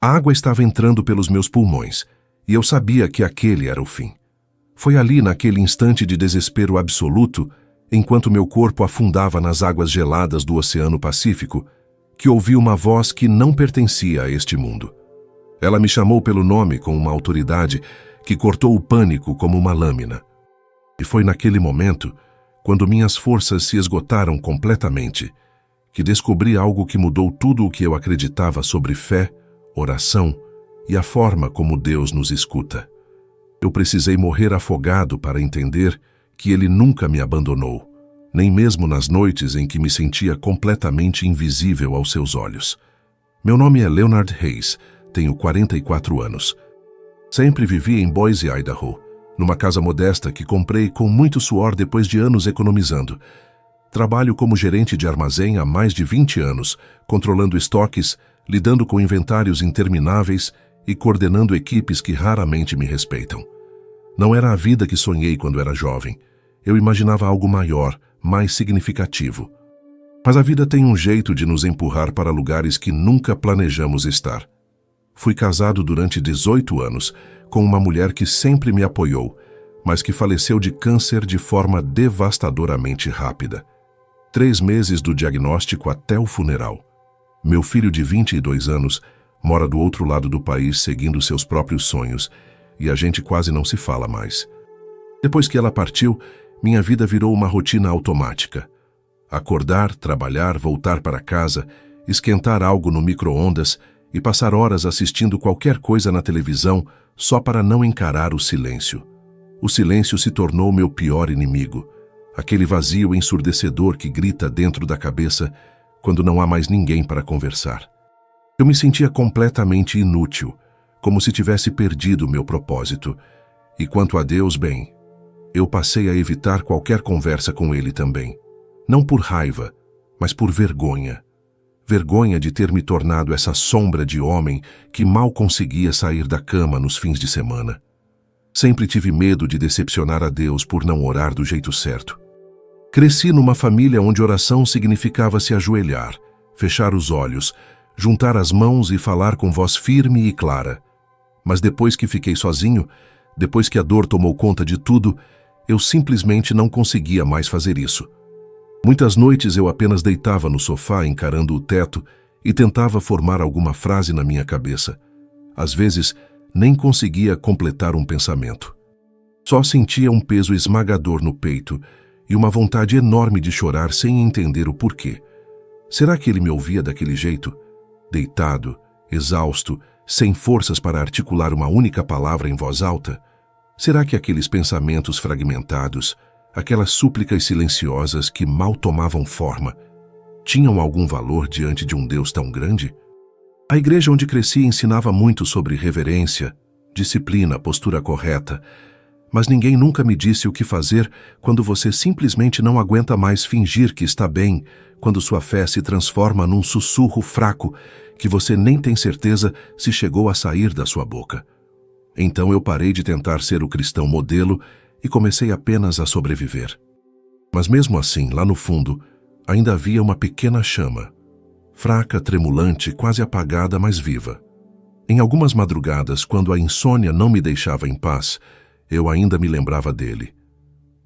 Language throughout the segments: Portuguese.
A água estava entrando pelos meus pulmões, e eu sabia que aquele era o fim. Foi ali, naquele instante de desespero absoluto, enquanto meu corpo afundava nas águas geladas do Oceano Pacífico, que ouvi uma voz que não pertencia a este mundo. Ela me chamou pelo nome com uma autoridade que cortou o pânico como uma lâmina. E foi naquele momento, quando minhas forças se esgotaram completamente, que descobri algo que mudou tudo o que eu acreditava sobre fé, oração e a forma como Deus nos escuta. Eu precisei morrer afogado para entender que Ele nunca me abandonou, nem mesmo nas noites em que me sentia completamente invisível aos seus olhos. Meu nome é Leonard Hayes, tenho 44 anos. Sempre vivi em Boise, Idaho, numa casa modesta que comprei com muito suor depois de anos economizando. Trabalho como gerente de armazém há mais de 20 anos, controlando estoques, lidando com inventários intermináveis e coordenando equipes que raramente me respeitam. Não era a vida que sonhei quando era jovem. Eu imaginava algo maior, mais significativo. Mas a vida tem um jeito de nos empurrar para lugares que nunca planejamos estar. Fui casado durante 18 anos, com uma mulher que sempre me apoiou, mas que faleceu de câncer de forma devastadoramente rápida. 3 meses do diagnóstico até o funeral. Meu filho de 22 anos mora do outro lado do país seguindo seus próprios sonhos, e a gente quase não se fala mais. Depois que ela partiu, minha vida virou uma rotina automática. Acordar, trabalhar, voltar para casa, esquentar algo no micro-ondas e passar horas assistindo qualquer coisa na televisão só para não encarar o silêncio. O silêncio se tornou meu pior inimigo, aquele vazio ensurdecedor que grita dentro da cabeça quando não há mais ninguém para conversar. Eu me sentia completamente inútil, como se tivesse perdido meu propósito. E quanto a Deus, bem, eu passei a evitar qualquer conversa com Ele também. Não por raiva, mas por vergonha. Vergonha de ter me tornado essa sombra de homem que mal conseguia sair da cama nos fins de semana. Sempre tive medo de decepcionar a Deus por não orar do jeito certo. Cresci numa família onde oração significava se ajoelhar, fechar os olhos, juntar as mãos e falar com voz firme e clara. Mas depois que fiquei sozinho, depois que a dor tomou conta de tudo, eu simplesmente não conseguia mais fazer isso. Muitas noites eu apenas deitava no sofá encarando o teto e tentava formar alguma frase na minha cabeça. Às vezes, nem conseguia completar um pensamento. Só sentia um peso esmagador no peito e uma vontade enorme de chorar sem entender o porquê. Será que ele me ouvia daquele jeito? Deitado, exausto, sem forças para articular uma única palavra em voz alta? Será que aqueles pensamentos fragmentados, aquelas súplicas silenciosas que mal tomavam forma, tinham algum valor diante de um Deus tão grande? A igreja onde cresci ensinava muito sobre reverência, disciplina, postura correta, mas ninguém nunca me disse o que fazer quando você simplesmente não aguenta mais fingir que está bem, quando sua fé se transforma num sussurro fraco que você nem tem certeza se chegou a sair da sua boca. Então eu parei de tentar ser o cristão modelo e comecei apenas a sobreviver. Mas mesmo assim, lá no fundo, ainda havia uma pequena chama, fraca, tremulante, quase apagada, mas viva. Em algumas madrugadas, quando a insônia não me deixava em paz, eu ainda me lembrava dele.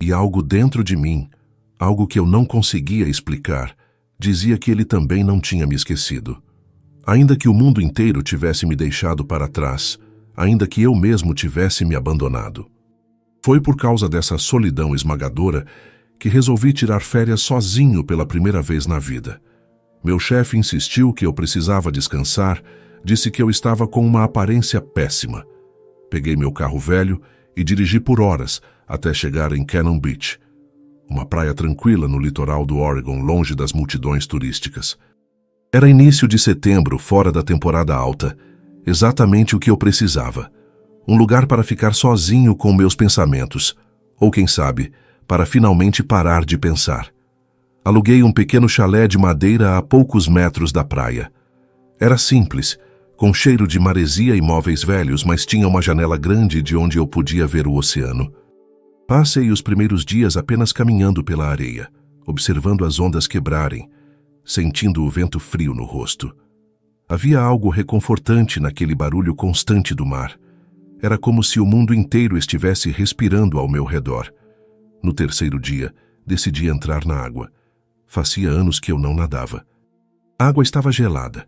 E algo dentro de mim, algo que eu não conseguia explicar, dizia que ele também não tinha me esquecido. Ainda que o mundo inteiro tivesse me deixado para trás, ainda que eu mesmo tivesse me abandonado. Foi por causa dessa solidão esmagadora que resolvi tirar férias sozinho pela primeira vez na vida. Meu chefe insistiu que eu precisava descansar, disse que eu estava com uma aparência péssima. Peguei meu carro velho e dirigi por horas até chegar em Cannon Beach, uma praia tranquila no litoral do Oregon, longe das multidões turísticas. Era início de setembro, fora da temporada alta, exatamente o que eu precisava. Um lugar para ficar sozinho com meus pensamentos, ou quem sabe, para finalmente parar de pensar. Aluguei um pequeno chalé de madeira a poucos metros da praia. Era simples, com cheiro de maresia e móveis velhos, mas tinha uma janela grande de onde eu podia ver o oceano. Passei os primeiros dias apenas caminhando pela areia, observando as ondas quebrarem, sentindo o vento frio no rosto. Havia algo reconfortante naquele barulho constante do mar. Era como se o mundo inteiro estivesse respirando ao meu redor. No terceiro dia, decidi entrar na água. Fazia anos que eu não nadava. A água estava gelada,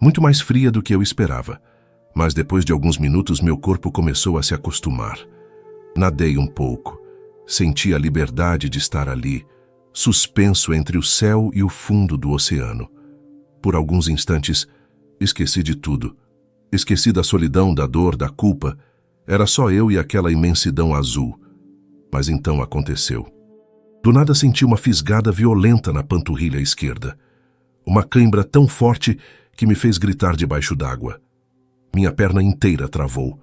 muito mais fria do que eu esperava. Mas depois de alguns minutos meu corpo começou a se acostumar. Nadei um pouco. Senti a liberdade de estar ali, suspenso entre o céu e o fundo do oceano. Por alguns instantes, esqueci de tudo. Esqueci da solidão, da dor, da culpa. Era só eu e aquela imensidão azul. Mas então aconteceu. Do nada senti uma fisgada violenta na panturrilha esquerda. Uma cãibra tão forte que me fez gritar debaixo d'água. Minha perna inteira travou.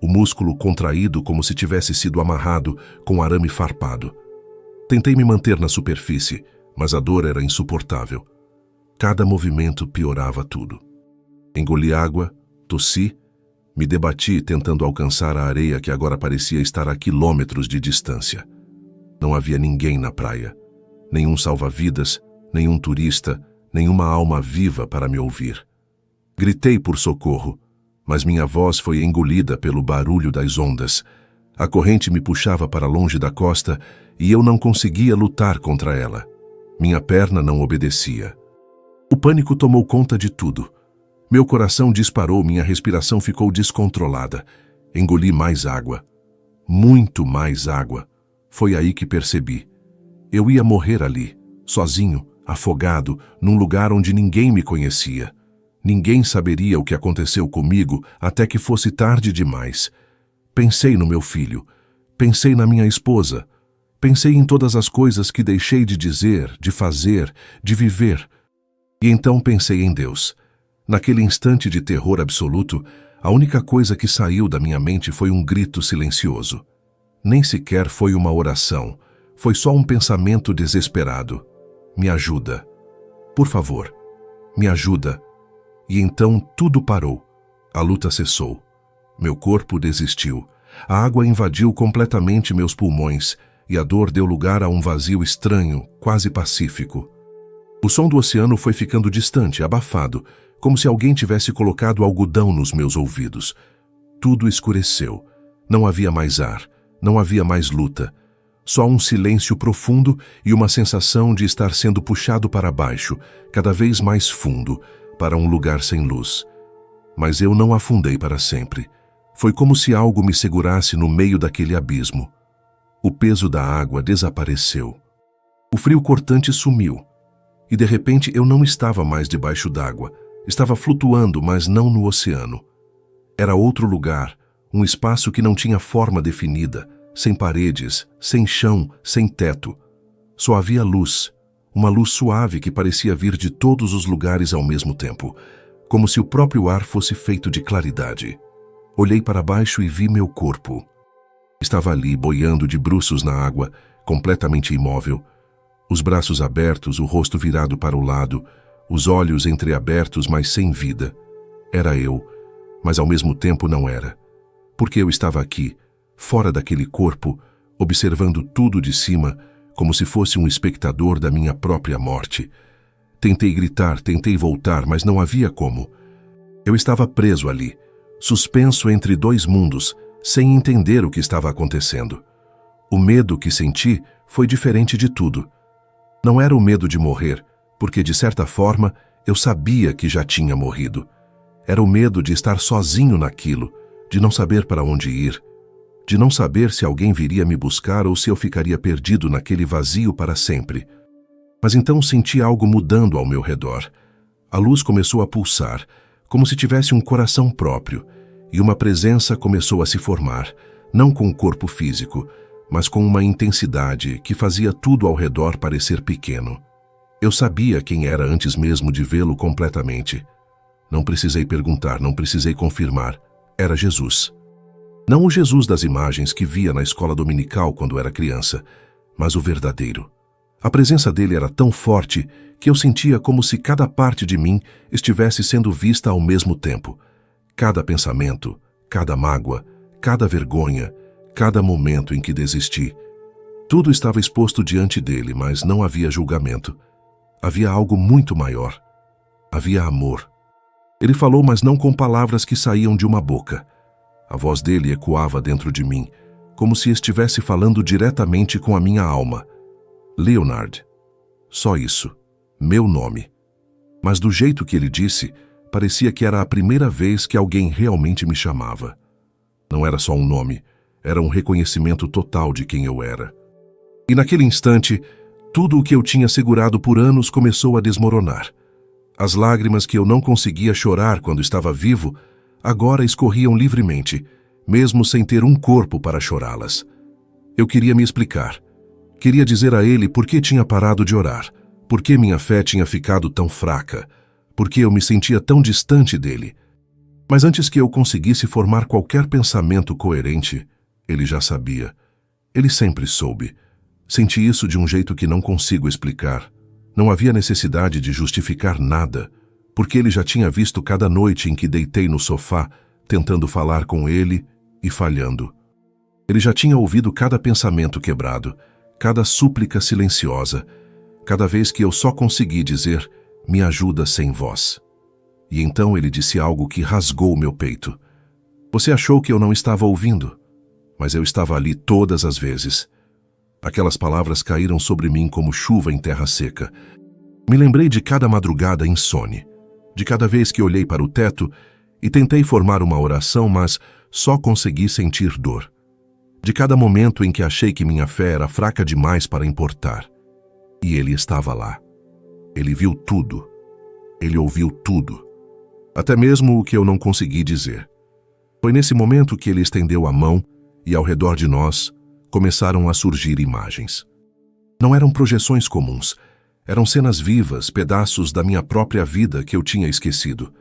O músculo contraído como se tivesse sido amarrado com arame farpado. Tentei me manter na superfície, mas a dor era insuportável. Cada movimento piorava tudo. Engoli água, tossi, me debati tentando alcançar a areia que agora parecia estar a quilômetros de distância. Não havia ninguém na praia, nenhum salva-vidas, nenhum turista, nenhuma alma viva para me ouvir. Gritei por socorro, mas minha voz foi engolida pelo barulho das ondas. A corrente me puxava para longe da costa e eu não conseguia lutar contra ela. Minha perna não obedecia. O pânico tomou conta de tudo. Meu coração disparou, minha respiração ficou descontrolada. Engoli mais água. Muito mais água. Foi aí que percebi. Eu ia morrer ali, sozinho, afogado, num lugar onde ninguém me conhecia. Ninguém saberia o que aconteceu comigo até que fosse tarde demais. Pensei no meu filho. Pensei na minha esposa. Pensei em todas as coisas que deixei de dizer, de fazer, de viver. E então pensei em Deus. Naquele instante de terror absoluto, a única coisa que saiu da minha mente foi um grito silencioso. Nem sequer foi uma oração, foi só um pensamento desesperado. Me ajuda. Por favor, me ajuda. E então tudo parou. A luta cessou. Meu corpo desistiu. A água invadiu completamente meus pulmões e a dor deu lugar a um vazio estranho, quase pacífico. O som do oceano foi ficando distante, abafado, como se alguém tivesse colocado algodão nos meus ouvidos. Tudo escureceu. Não havia mais ar, não havia mais luta. Só um silêncio profundo e uma sensação de estar sendo puxado para baixo, cada vez mais fundo, para um lugar sem luz. Mas eu não afundei para sempre. Foi como se algo me segurasse no meio daquele abismo. O peso da água desapareceu. O frio cortante sumiu. E de repente eu não estava mais debaixo d'água. Estava flutuando, mas não no oceano. Era outro lugar, um espaço que não tinha forma definida, sem paredes, sem chão, sem teto. Só havia luz, uma luz suave que parecia vir de todos os lugares ao mesmo tempo, como se o próprio ar fosse feito de claridade. Olhei para baixo e vi meu corpo. Estava ali, boiando de bruços na água, completamente imóvel, os braços abertos, o rosto virado para o lado, os olhos entreabertos, mas sem vida. Era eu, mas ao mesmo tempo não era. Porque eu estava aqui, fora daquele corpo, observando tudo de cima, como se fosse um espectador da minha própria morte. Tentei gritar, tentei voltar, mas não havia como. Eu estava preso ali, suspenso entre dois mundos, sem entender o que estava acontecendo. O medo que senti foi diferente de tudo. Não era o medo de morrer, porque, de certa forma, eu sabia que já tinha morrido. Era o medo de estar sozinho naquilo, de não saber para onde ir, de não saber se alguém viria me buscar ou se eu ficaria perdido naquele vazio para sempre. Mas então senti algo mudando ao meu redor. A luz começou a pulsar, como se tivesse um coração próprio, e uma presença começou a se formar, não com o corpo físico, mas com uma intensidade que fazia tudo ao redor parecer pequeno. Eu sabia quem era antes mesmo de vê-lo completamente. Não precisei perguntar, não precisei confirmar. Era Jesus. Não o Jesus das imagens que via na escola dominical quando era criança, mas o verdadeiro. A presença dele era tão forte que eu sentia como se cada parte de mim estivesse sendo vista ao mesmo tempo. Cada pensamento, cada mágoa, cada vergonha, cada momento em que desisti. Tudo estava exposto diante dele, mas não havia julgamento. Havia algo muito maior. Havia amor. Ele falou, mas não com palavras que saíam de uma boca. A voz dele ecoava dentro de mim, como se estivesse falando diretamente com a minha alma. Leonard. Só isso. Meu nome. Mas do jeito que ele disse, parecia que era a primeira vez que alguém realmente me chamava. Não era só um nome, era um reconhecimento total de quem eu era. E naquele instante, tudo o que eu tinha segurado por anos começou a desmoronar. As lágrimas que eu não conseguia chorar quando estava vivo, agora escorriam livremente, mesmo sem ter um corpo para chorá-las. Eu queria me explicar. Queria dizer a ele por que tinha parado de orar, por que minha fé tinha ficado tão fraca, por que eu me sentia tão distante dele. Mas antes que eu conseguisse formar qualquer pensamento coerente, ele já sabia. Ele sempre soube. Senti isso de um jeito que não consigo explicar. Não havia necessidade de justificar nada, porque ele já tinha visto cada noite em que deitei no sofá, tentando falar com ele e falhando. Ele já tinha ouvido cada pensamento quebrado, cada súplica silenciosa, cada vez que eu só consegui dizer, me ajuda sem voz. E então ele disse algo que rasgou meu peito. Você achou que eu não estava ouvindo, mas eu estava ali todas as vezes. Aquelas palavras caíram sobre mim como chuva em terra seca. Me lembrei de cada madrugada insone, de cada vez que olhei para o teto e tentei formar uma oração, mas só consegui sentir dor. De cada momento em que achei que minha fé era fraca demais para importar. E ele estava lá. Ele viu tudo. Ele ouviu tudo. Até mesmo o que eu não consegui dizer. Foi nesse momento que ele estendeu a mão e, ao redor de nós, começaram a surgir imagens. Não eram projeções comuns. Eram cenas vivas, pedaços da minha própria vida que eu tinha esquecido.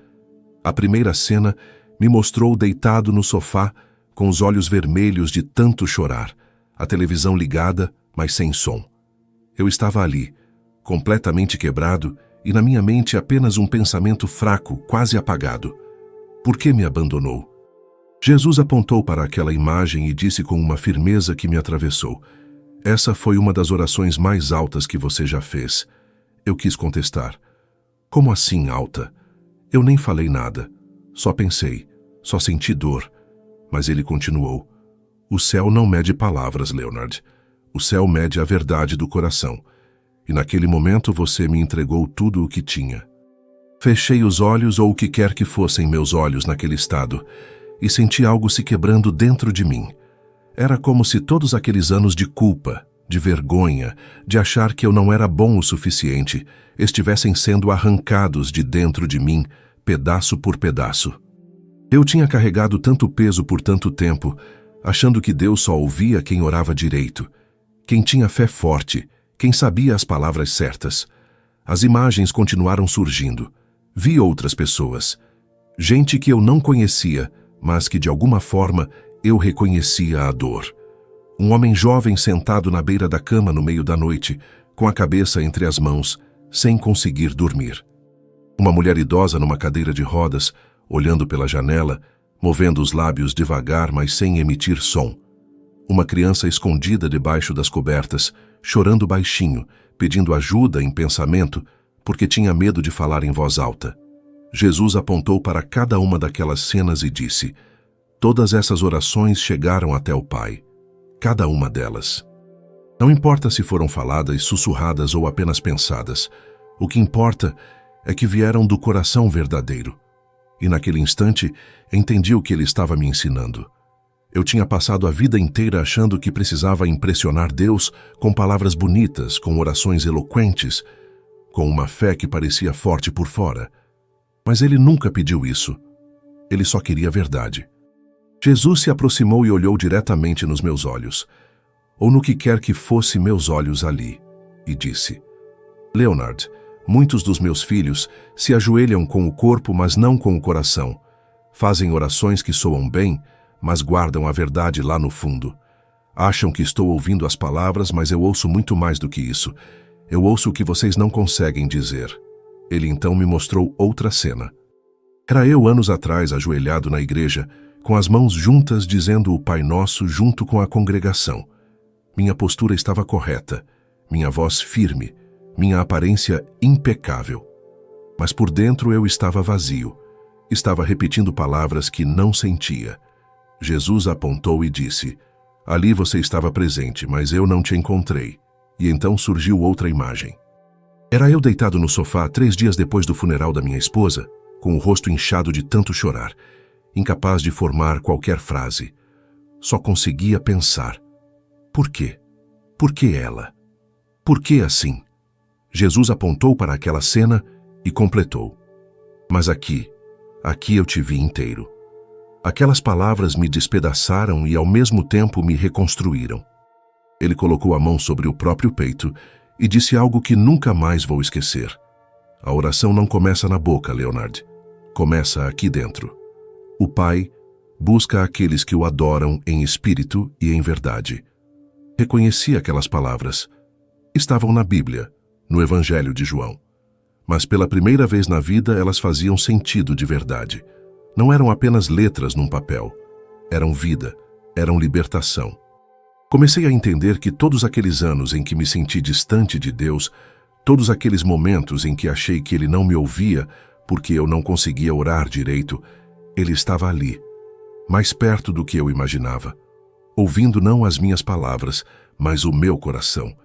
A primeira cena me mostrou deitado no sofá, com os olhos vermelhos de tanto chorar, a televisão ligada, mas sem som. Eu estava ali, completamente quebrado, e na minha mente apenas um pensamento fraco, quase apagado. Por que me abandonou? Jesus apontou para aquela imagem e disse com uma firmeza que me atravessou: essa foi uma das orações mais altas que você já fez. Eu quis contestar. Como assim alta? Eu nem falei nada. Só pensei. Só senti dor. Mas ele continuou. O céu não mede palavras, Leonard. O céu mede a verdade do coração. E naquele momento você me entregou tudo o que tinha. Fechei os olhos, ou o que quer que fossem meus olhos naquele estado, e senti algo se quebrando dentro de mim. Era como se todos aqueles anos de culpa, de vergonha, de achar que eu não era bom o suficiente, estivessem sendo arrancados de dentro de mim, pedaço por pedaço. Eu tinha carregado tanto peso por tanto tempo, achando que Deus só ouvia quem orava direito, quem tinha fé forte, quem sabia as palavras certas. As imagens continuaram surgindo. Vi outras pessoas. Gente que eu não conhecia, mas que de alguma forma eu reconhecia a dor. Um homem jovem sentado na beira da cama no meio da noite, com a cabeça entre as mãos, sem conseguir dormir. Uma mulher idosa numa cadeira de rodas, olhando pela janela, movendo os lábios devagar, mas sem emitir som. Uma criança escondida debaixo das cobertas, chorando baixinho, pedindo ajuda em pensamento, porque tinha medo de falar em voz alta. Jesus apontou para cada uma daquelas cenas e disse: todas essas orações chegaram até o Pai. Cada uma delas. Não importa se foram faladas, sussurradas ou apenas pensadas. O que importa é que vieram do coração verdadeiro. E naquele instante, entendi o que ele estava me ensinando. Eu tinha passado a vida inteira achando que precisava impressionar Deus com palavras bonitas, com orações eloquentes, com uma fé que parecia forte por fora. Mas ele nunca pediu isso. Ele só queria a verdade. Jesus se aproximou e olhou diretamente nos meus olhos, ou no que quer que fosse meus olhos ali, e disse: Leonard, muitos dos meus filhos se ajoelham com o corpo, mas não com o coração. Fazem orações que soam bem, mas guardam a verdade lá no fundo. Acham que estou ouvindo as palavras, mas eu ouço muito mais do que isso. Eu ouço o que vocês não conseguem dizer. Ele então me mostrou outra cena. Era eu anos atrás ajoelhado na igreja, com as mãos juntas dizendo o Pai Nosso junto com a congregação. Minha postura estava correta, minha voz firme, minha aparência impecável. Mas por dentro eu estava vazio. Estava repetindo palavras que não sentia. Jesus apontou e disse: ali você estava presente, mas eu não te encontrei. E então surgiu outra imagem. Era eu deitado no sofá 3 dias depois do funeral da minha esposa, com o rosto inchado de tanto chorar, incapaz de formar qualquer frase. Só conseguia pensar: por quê? Por que ela? Por que assim? Jesus apontou para aquela cena e completou: mas aqui eu te vi inteiro. Aquelas palavras me despedaçaram e ao mesmo tempo me reconstruíram. Ele colocou a mão sobre o próprio peito e disse algo que nunca mais vou esquecer. A oração não começa na boca, Leonard. Começa aqui dentro. O Pai busca aqueles que o adoram em espírito e em verdade. Reconheci aquelas palavras. Estavam na Bíblia, no Evangelho de João. Mas pela primeira vez na vida elas faziam sentido de verdade. Não eram apenas letras num papel. Eram vida, eram libertação. Comecei a entender que todos aqueles anos em que me senti distante de Deus, todos aqueles momentos em que achei que Ele não me ouvia porque eu não conseguia orar direito, Ele estava ali, mais perto do que eu imaginava, ouvindo não as minhas palavras, mas o meu coração.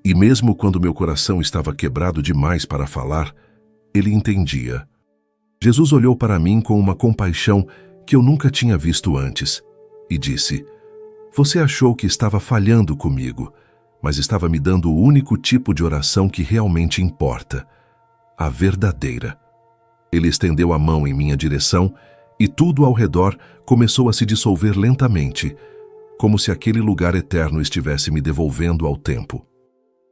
E mesmo quando meu coração estava quebrado demais para falar, Ele entendia. Jesus olhou para mim com uma compaixão que eu nunca tinha visto antes e disse: você achou que estava falhando comigo, mas estava me dando o único tipo de oração que realmente importa, a verdadeira. Ele estendeu a mão em minha direção e tudo ao redor começou a se dissolver lentamente, como se aquele lugar eterno estivesse me devolvendo ao tempo.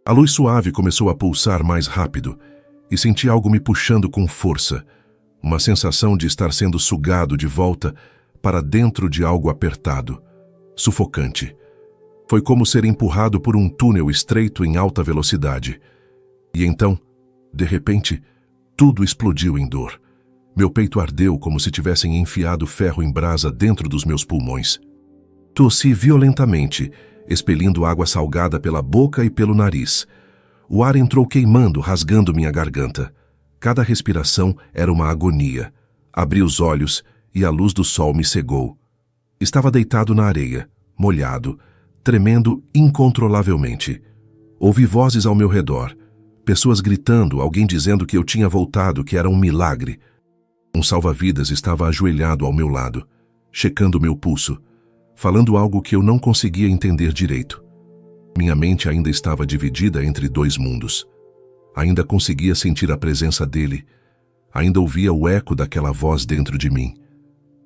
A luz suave começou a pulsar mais rápido e senti algo me puxando com força, uma sensação de estar sendo sugado de volta para dentro de algo apertado, sufocante. Foi como ser empurrado por um túnel estreito em alta velocidade. E então, de repente, tudo explodiu em dor. Meu peito ardeu como se tivessem enfiado ferro em brasa dentro dos meus pulmões. Tossi violentamente, expelindo água salgada pela boca e pelo nariz. O ar entrou queimando, rasgando minha garganta. Cada respiração era uma agonia. Abri os olhos e a luz do sol me cegou. Estava deitado na areia, molhado, tremendo incontrolavelmente. Ouvi vozes ao meu redor, pessoas gritando, alguém dizendo que eu tinha voltado, que era um milagre. Um salva-vidas estava ajoelhado ao meu lado, checando meu pulso, falando algo que eu não conseguia entender direito. Minha mente ainda estava dividida entre 2 mundos. Ainda conseguia sentir a presença dele, ainda ouvia o eco daquela voz dentro de mim.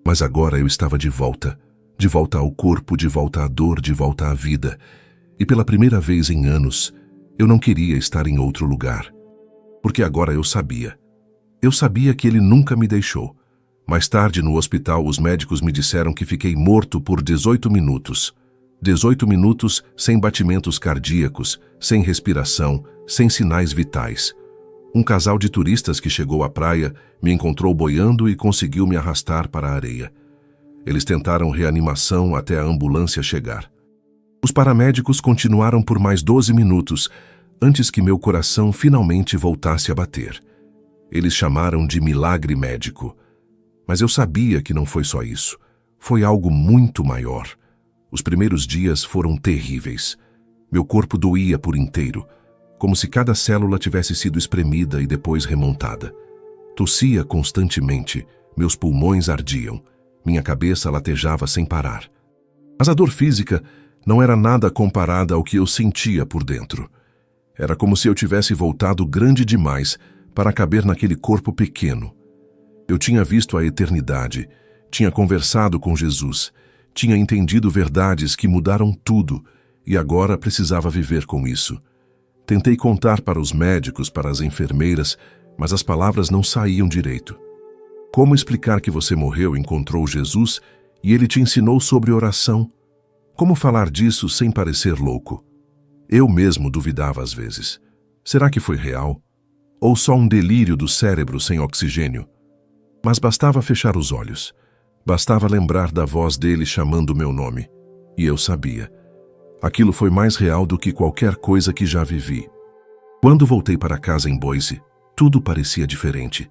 Mas agora eu estava de volta ao corpo, de volta à dor, de volta à vida. E pela primeira vez em anos, eu não queria estar em outro lugar. Porque agora eu sabia. Eu sabia que ele nunca me deixou. Mais tarde, no hospital, os médicos me disseram que fiquei morto por 18 minutos. 18 minutos sem batimentos cardíacos, sem respiração, sem sinais vitais. Um casal de turistas que chegou à praia me encontrou boiando e conseguiu me arrastar para a areia. Eles tentaram reanimação até a ambulância chegar. Os paramédicos continuaram por mais 12 minutos, antes que meu coração finalmente voltasse a bater. Eles chamaram de milagre médico. Mas eu sabia que não foi só isso. Foi algo muito maior. Os primeiros dias foram terríveis. Meu corpo doía por inteiro, como se cada célula tivesse sido espremida e depois remontada. Tossia constantemente, meus pulmões ardiam. Minha cabeça latejava sem parar. Mas a dor física não era nada comparada ao que eu sentia por dentro. Era como se eu tivesse voltado grande demais para caber naquele corpo pequeno. Eu tinha visto a eternidade, tinha conversado com Jesus, tinha entendido verdades que mudaram tudo e agora precisava viver com isso. Tentei contar para os médicos, para as enfermeiras, mas as palavras não saíam direito. Como explicar que você morreu, encontrou Jesus e ele te ensinou sobre oração? Como falar disso sem parecer louco? Eu mesmo duvidava às vezes. Será que foi real? Ou só um delírio do cérebro sem oxigênio? Mas bastava fechar os olhos. Bastava lembrar da voz dele chamando meu nome. E eu sabia. Aquilo foi mais real do que qualquer coisa que já vivi. Quando voltei para casa em Boise, tudo parecia diferente.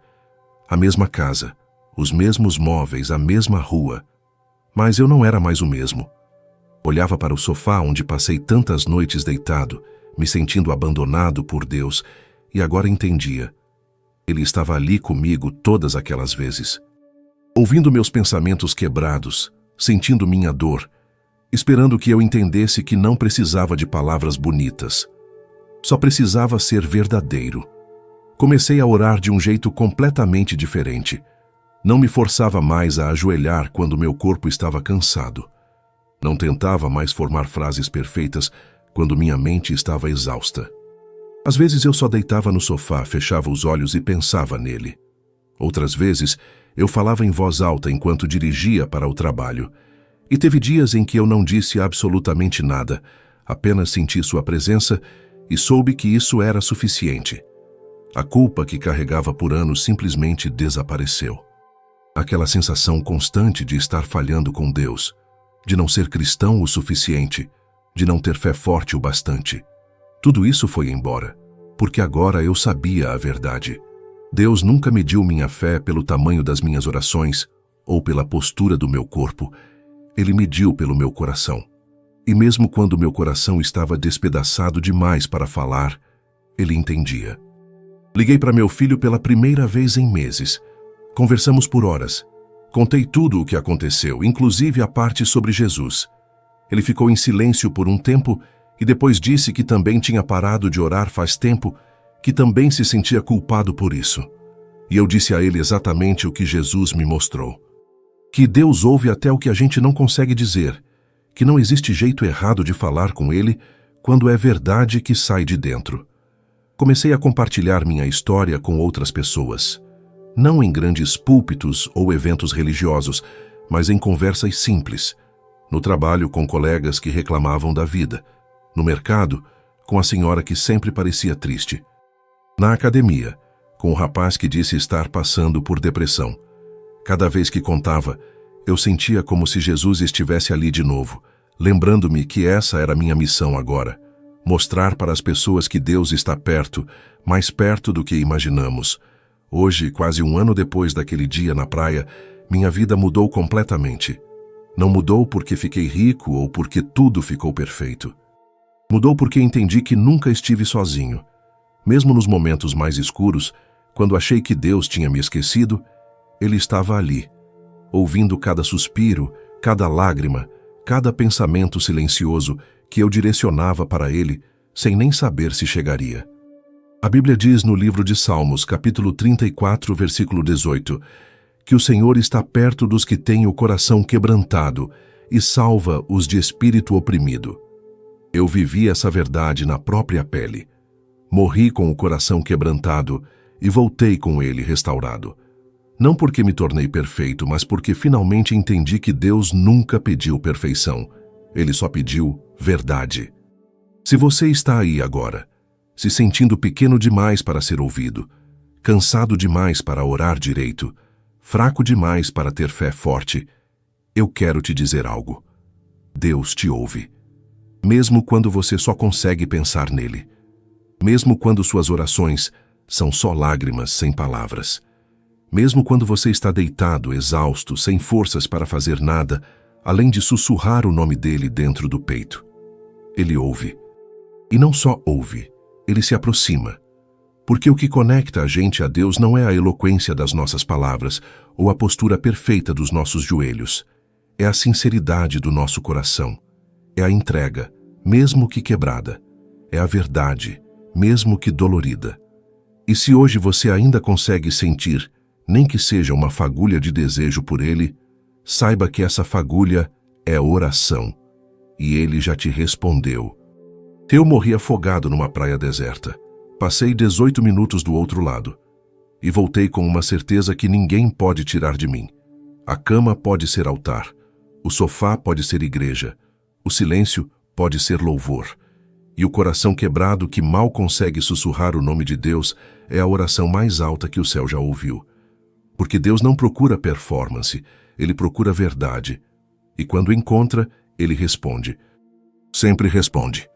A mesma casa, os mesmos móveis, a mesma rua. Mas eu não era mais o mesmo. Olhava para o sofá onde passei tantas noites deitado, me sentindo abandonado por Deus, e agora entendia. Ele estava ali comigo todas aquelas vezes. Ouvindo meus pensamentos quebrados, sentindo minha dor, esperando que eu entendesse que não precisava de palavras bonitas. Só precisava ser verdadeiro. Comecei a orar de um jeito completamente diferente. Não me forçava mais a ajoelhar quando meu corpo estava cansado. Não tentava mais formar frases perfeitas quando minha mente estava exausta. Às vezes eu só deitava no sofá, fechava os olhos e pensava nele. Outras vezes eu falava em voz alta enquanto dirigia para o trabalho. E teve dias em que eu não disse absolutamente nada, apenas senti sua presença e soube que isso era suficiente. A culpa que carregava por anos simplesmente desapareceu. Aquela sensação constante de estar falhando com Deus, de não ser cristão o suficiente, de não ter fé forte o bastante. Tudo isso foi embora, porque agora eu sabia a verdade. Deus nunca mediu minha fé pelo tamanho das minhas orações ou pela postura do meu corpo. Ele mediu pelo meu coração. E mesmo quando meu coração estava despedaçado demais para falar, ele entendia. Liguei para meu filho pela primeira vez em meses. Conversamos por horas. Contei tudo o que aconteceu, inclusive a parte sobre Jesus. Ele ficou em silêncio por um tempo e depois disse que também tinha parado de orar faz tempo, que também se sentia culpado por isso. E eu disse a ele exatamente o que Jesus me mostrou. Que Deus ouve até o que a gente não consegue dizer, que não existe jeito errado de falar com Ele quando é verdade que sai de dentro. Comecei a compartilhar minha história com outras pessoas, não em grandes púlpitos ou eventos religiosos, mas em conversas simples, no trabalho com colegas que reclamavam da vida, no mercado com a senhora que sempre parecia triste, na academia com o rapaz que disse estar passando por depressão. Cada vez que contava, eu sentia como se Jesus estivesse ali de novo, lembrando-me que essa era a minha missão agora, mostrar para as pessoas que Deus está perto, mais perto do que imaginamos. Hoje, quase um ano depois daquele dia na praia, minha vida mudou completamente. Não mudou porque fiquei rico ou porque tudo ficou perfeito. Mudou porque entendi que nunca estive sozinho. Mesmo nos momentos mais escuros, quando achei que Deus tinha me esquecido, Ele estava ali, ouvindo cada suspiro, cada lágrima, cada pensamento silencioso que eu direcionava para Ele, sem nem saber se chegaria. A Bíblia diz no livro de Salmos, capítulo 34, versículo 18, que o Senhor está perto dos que têm o coração quebrantado e salva os de espírito oprimido. Eu vivi essa verdade na própria pele. Morri com o coração quebrantado e voltei com ele restaurado. Não porque me tornei perfeito, mas porque finalmente entendi que Deus nunca pediu perfeição. Ele só pediu verdade. Se você está aí agora, se sentindo pequeno demais para ser ouvido, cansado demais para orar direito, fraco demais para ter fé forte, eu quero te dizer algo. Deus te ouve. Mesmo quando você só consegue pensar nele. Mesmo quando suas orações são só lágrimas sem palavras. Mesmo quando você está deitado, exausto, sem forças para fazer nada, além de sussurrar o nome dele dentro do peito. Ele ouve. E não só ouve, ele se aproxima. Porque o que conecta a gente a Deus não é a eloquência das nossas palavras ou a postura perfeita dos nossos joelhos. É a sinceridade do nosso coração. É a entrega, mesmo que quebrada. É a verdade, mesmo que dolorida. E se hoje você ainda consegue sentir, nem que seja uma fagulha de desejo por Ele, saiba que essa fagulha é oração. E Ele já te respondeu. Eu morri afogado numa praia deserta. Passei 18 minutos do outro lado. E voltei com uma certeza que ninguém pode tirar de mim. A cama pode ser altar. O sofá pode ser igreja. O silêncio pode ser louvor. E o coração quebrado que mal consegue sussurrar o nome de Deus é a oração mais alta que o céu já ouviu. Porque Deus não procura performance, Ele procura verdade. E quando encontra, Ele responde. Sempre responde.